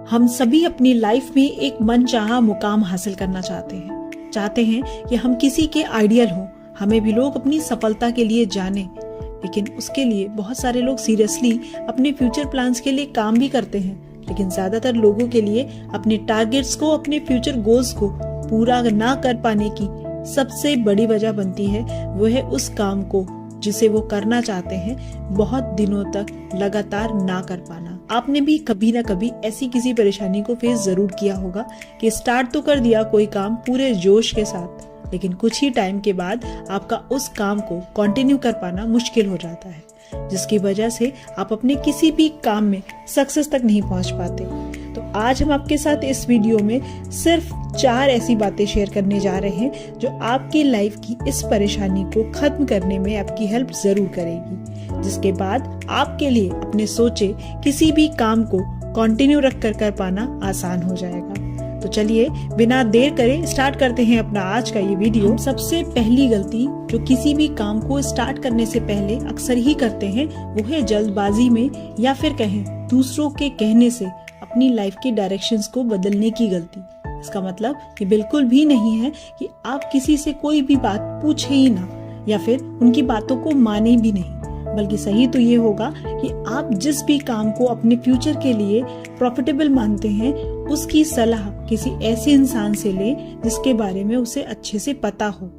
हम सभी अपनी लाइफ में एक मनचाहा मुकाम हासिल करना चाहते हैं कि हम किसी के आइडियल हों, हमें भी लोग अपनी सफलता के लिए जाने। लेकिन उसके लिए बहुत सारे लोग सीरियसली अपने फ्यूचर प्लान्स के लिए काम भी करते हैं, लेकिन ज्यादातर लोगों के लिए अपने टारगेट्स को, अपने फ्यूचर गोल्स को पूरा ना कर पाने की सबसे बड़ी वजह बनती है वो है उस काम को जिसे वो करना चाहते हैं बहुत दिनों तक लगातार ना कर पाना। आपने भी कभी ना कभी ऐसी किसी परेशानी को फेस जरूर किया होगा कि स्टार्ट तो कर दिया कोई काम पूरे जोश के साथ, लेकिन कुछ ही टाइम के बाद आपका उस काम को कंटिन्यू कर पाना मुश्किल हो जाता है, जिसकी वजह से आप अपने किसी भी काम में सक्सेस तक नहीं पहुंच पाते। तो आज हम आपके साथ इस वीडियो में सिर्फ 4 ऐसी बातें शेयर करने जा रहे हैं जो आपकी लाइफ की इस परेशानी को खत्म करने में आपकी हेल्प जरूर करेगी, जिसके बाद आपके लिए अपने सोचे किसी भी काम को कंटिन्यू रख कर पाना आसान हो जाएगा। तो चलिए बिना देर करे स्टार्ट करते हैं अपना आज का ये वीडियो। सबसे पहली गलती जो किसी भी काम को स्टार्ट करने से पहले अक्सर ही करते हैं वो है जल्दबाजी में या फिर कहें दूसरों के कहने से अपनी लाइफ के डायरेक्शंस को बदलने की गलती। इसका मतलब ये बिल्कुल भी नहीं है कि आप किसी से कोई भी बात पूछे ही ना या फिर उनकी बातों को माने भी नहीं, बल्कि सही तो ये होगा कि आप जिस भी काम को अपने फ्यूचर के लिए प्रॉफिटेबल मानते हैं उसकी सलाह किसी ऐसे इंसान से लें जिसके बारे में उसे अच्छे से पता हो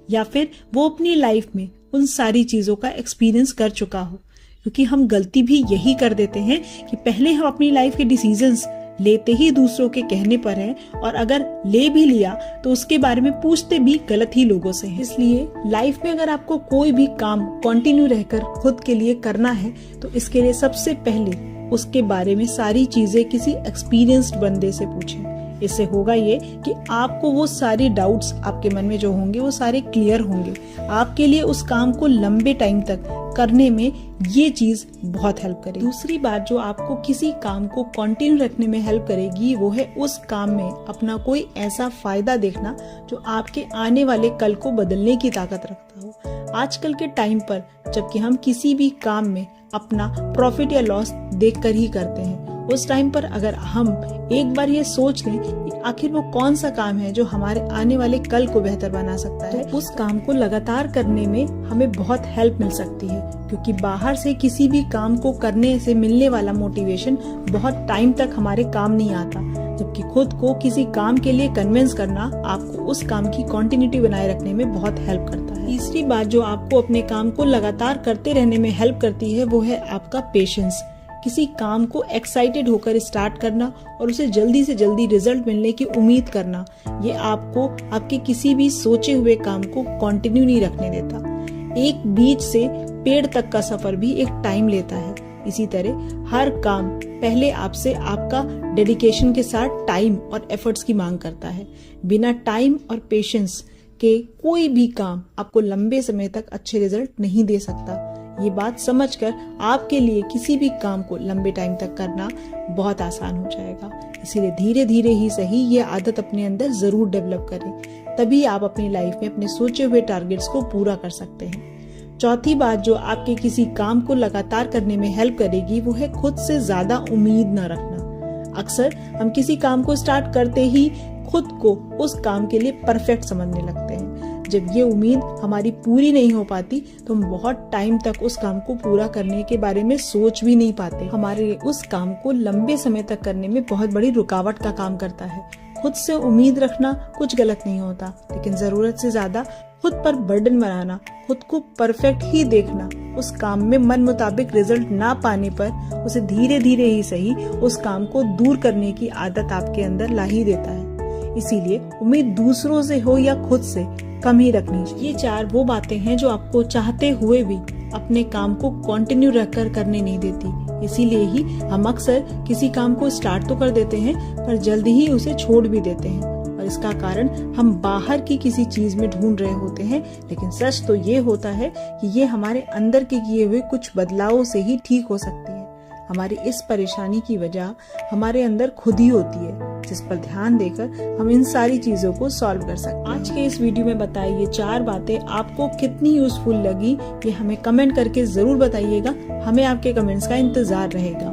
या फिर वो अपनी लाइफ में उन सारी चीजों का एक्सपीरियंस कर चुका हो। क्योंकि हम गलती भी यही कर देते हैं कि पहले हम अपनी लाइफ के डिसीजंस लेते ही दूसरों के कहने पर हैं, और अगर ले भी लिया तो उसके बारे में पूछते भी गलत ही लोगों से हैं। इसलिए लाइफ में अगर आपको कोई भी काम कंटिन्यू रहकर खुद के लिए करना है तो इसके लिए सबसे पहले उसके बारे में सारी चीजें किसी एक्सपीरियंस्ड बंदे से पूछें। इससे होगा ये कि आपको वो सारे डाउट्स आपके मन में जो होंगे वो सारे क्लियर होंगे। आपके लिए उस काम को लंबे टाइम तक करने में ये चीज बहुत हेल्प करेगी। दूसरी बात जो आपको किसी काम को कंटिन्यू रखने में हेल्प करेगी वो है उस काम में अपना कोई ऐसा फायदा देखना जो आपके आने वाले कल को बदलने की ताकत रखता हो। आजकल के टाइम पर जबकि हम किसी भी काम में अपना प्रॉफिट या लॉस देखकर ही करते हैं, उस टाइम पर अगर हम एक बार ये सोच लें कि आखिर वो कौन सा काम है जो हमारे आने वाले कल को बेहतर बना सकता है, तो उस काम को लगातार करने में हमें बहुत हेल्प मिल सकती है। क्योंकि बाहर से किसी भी काम को करने से मिलने वाला मोटिवेशन बहुत टाइम तक हमारे काम नहीं आता, जबकि खुद को किसी काम के लिए कन्विंस करना आपको उस काम की कंटिन्यूटी बनाए रखने में बहुत हेल्प करता है। तीसरी बात जो आपको अपने काम को लगातार करते रहने में हेल्प करती है वो है आपका पेशेंस। किसी काम को एक्साइटेड होकर स्टार्ट करना और उसे जल्दी से जल्दी रिजल्ट मिलने की उम्मीद करना, ये आपको आपके किसी भी सोचे हुए काम को कंटिन्यू नहीं रखने देता। एक बीज से पेड़ तक का सफर भी एक टाइम लेता है। इसी तरह हर काम पहले आपसे आपका डेडिकेशन के साथ टाइम और एफर्ट्स की मांग करता है। बिना टाइम और पेशेंस के कोई भी काम आपको लंबे समय तक अच्छे रिजल्ट नहीं दे सकता। ये बात समझकर आपके लिए किसी भी काम को लंबे टाइम तक करना बहुत आसान हो जाएगा। इसीलिए धीरे धीरे ही सही ये आदत अपने अंदर जरूर डेवलप करें, तभी आप अपनी लाइफ में अपने सोचे हुए टारगेट्स को पूरा कर सकते हैं। चौथी बात जो आपके किसी काम को लगातार करने में हेल्प करेगी वो है खुद से ज्यादा उम्मीद न रखना। अक्सर हम किसी काम को स्टार्ट करते ही खुद को उस काम के लिए परफेक्ट समझने लगते हैं। जब ये उम्मीद हमारी पूरी नहीं हो पाती तो हम बहुत टाइम तक उस काम को पूरा करने के बारे में सोच भी नहीं पाते। हमारे उस काम को लंबे समय तक करने में बहुत बड़ी रुकावट का काम करता है। खुद से उम्मीद रखना कुछ गलत नहीं होता, लेकिन जरूरत से ज्यादा खुद पर बर्डन बनाना, खुद को परफेक्ट ही देखना, उस काम में मन मुताबिक रिजल्ट ना पाने पर उसे धीरे धीरे ही सही उस काम को दूर करने की आदत आपके अंदर ला ही देता है। इसीलिए उम्मीद दूसरों से हो या खुद से कम ही रखनी चाहिए। ये 4 वो बातें हैं जो आपको चाहते हुए भी अपने काम को कंटिन्यू रखकर करने नहीं देती। इसीलिए ही हम अक्सर किसी काम को स्टार्ट तो कर देते हैं पर जल्दी ही उसे छोड़ भी देते हैं, और इसका कारण हम बाहर की किसी चीज में ढूंढ रहे होते हैं। लेकिन सच तो ये होता है कि ये हमारे अंदर के किए हुए कुछ बदलावों से ही ठीक हो सकती है। हमारी इस परेशानी की वजह हमारे अंदर खुद ही होती है, जिस पर ध्यान देकर हम इन सारी चीजों को सॉल्व कर सकते हैं। आज के इस वीडियो में बताई ये 4 बातें आपको कितनी यूजफुल लगी ये हमें कमेंट करके जरूर बताइएगा। हमें आपके कमेंट्स का इंतजार रहेगा।